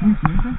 Can you see anything?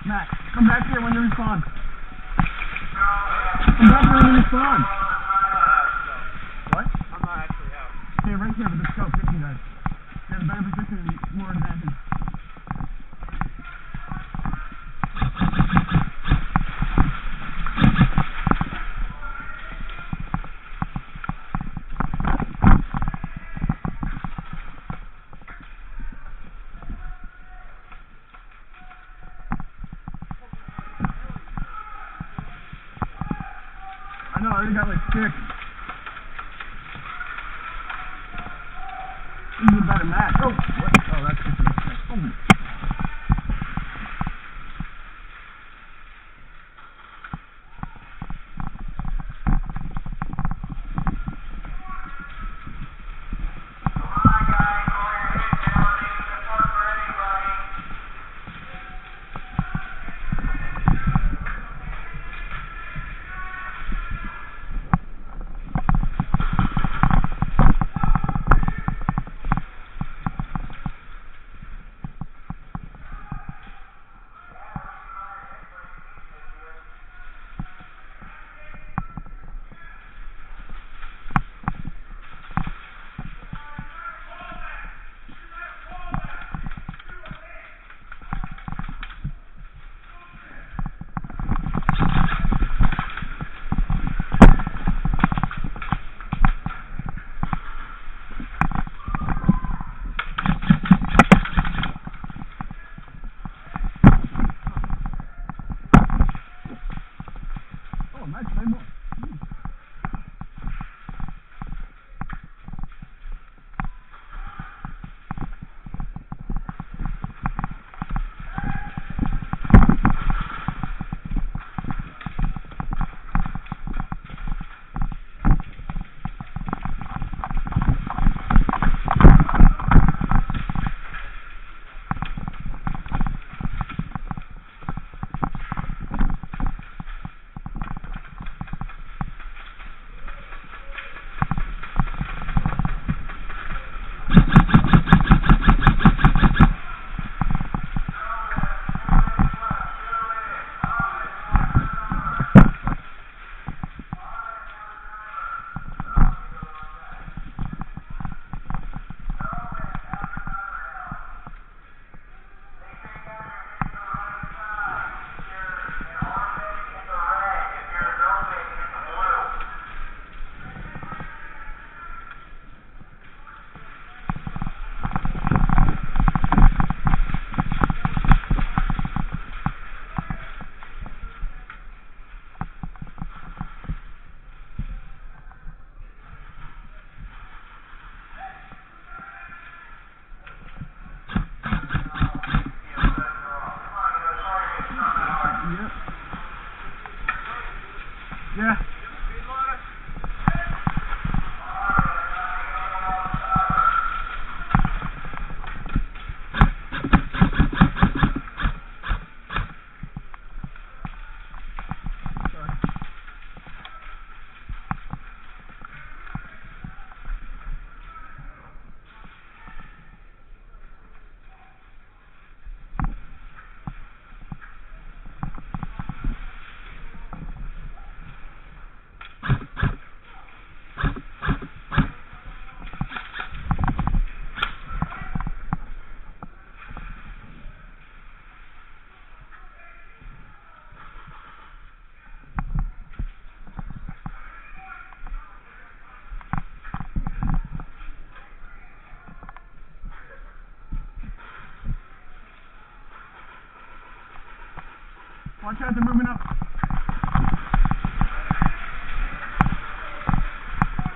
Matt, come back here when you respawn. Come back here when you respawn. What? I'm not actually out. Stay right here with the scope, get you guys. You have a better position and more advantage. I know, I already got like 6. This is a better match. Oh, what? Oh, that's just a mistake. Oh. Watch out, they're moving up.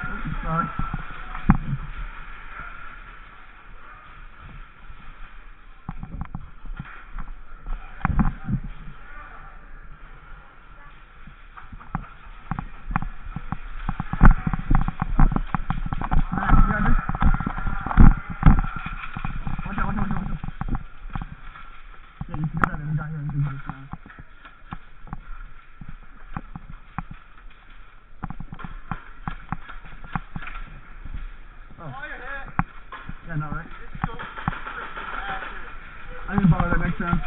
Oops, sorry. Yeah, no, right? I need to borrow that next round.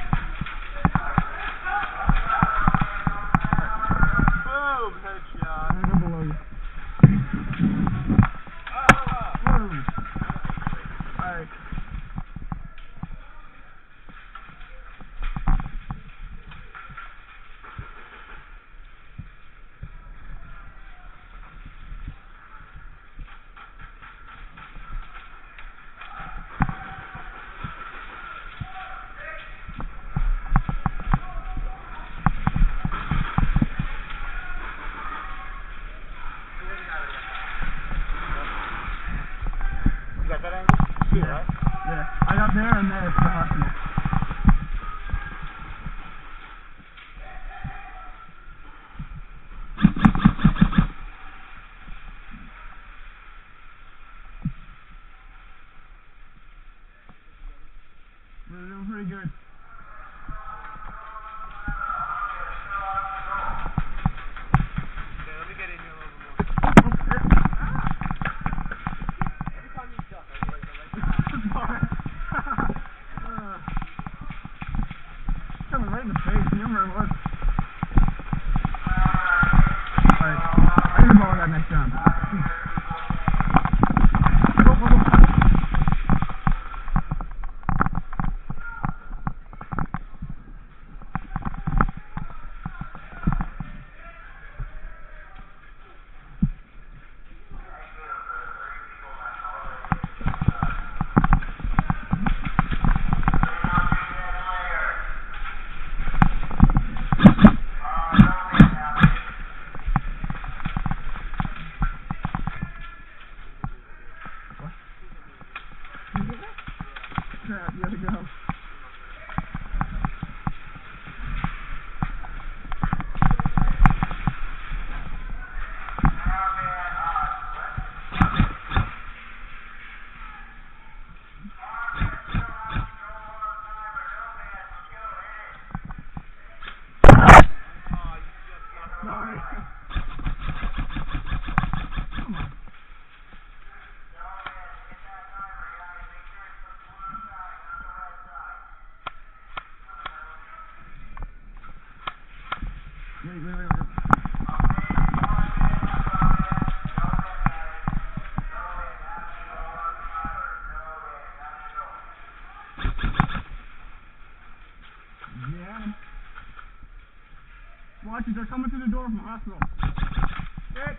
Boom! Headshot. I'm gonna go below you. Boom. Alright. You got that angle? See it, right? Yeah. I got there and there for the hospital. We're doing pretty good. Okay, let me get in here a little more. Every time you duck, I break the leg. Coming right in the face. You remember it was. Alright. I need to borrow that next round. Go, go, go. Crap, you gotta go. Sorry. Come on. Wait. Yeah. Watch it, they're coming through the door from the hospital. Hit.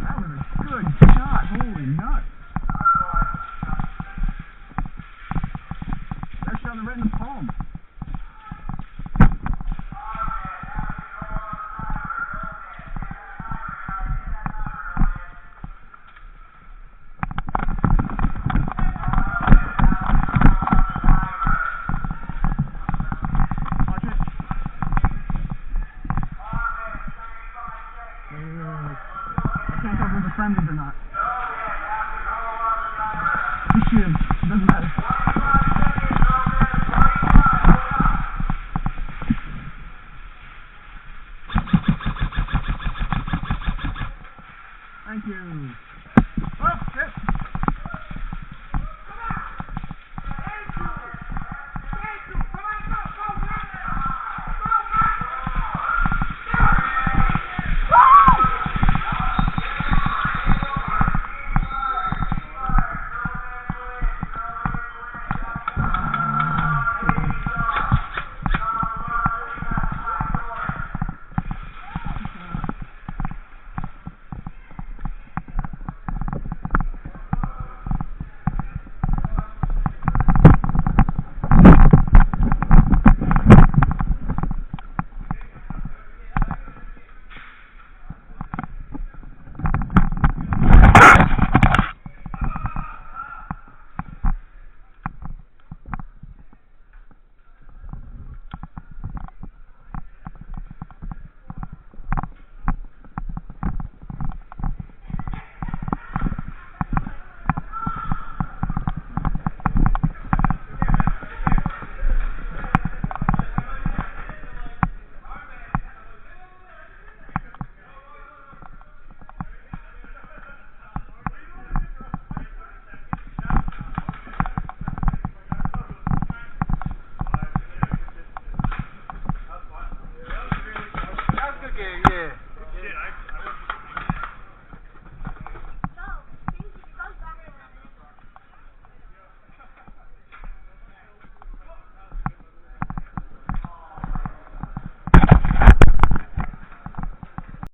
That was a good shot. Holy nuts. That shot right in the palm. Watch it. Wait. I can't tell if those are friendlies or not. Just shoot him. It doesn't matter. Thank you.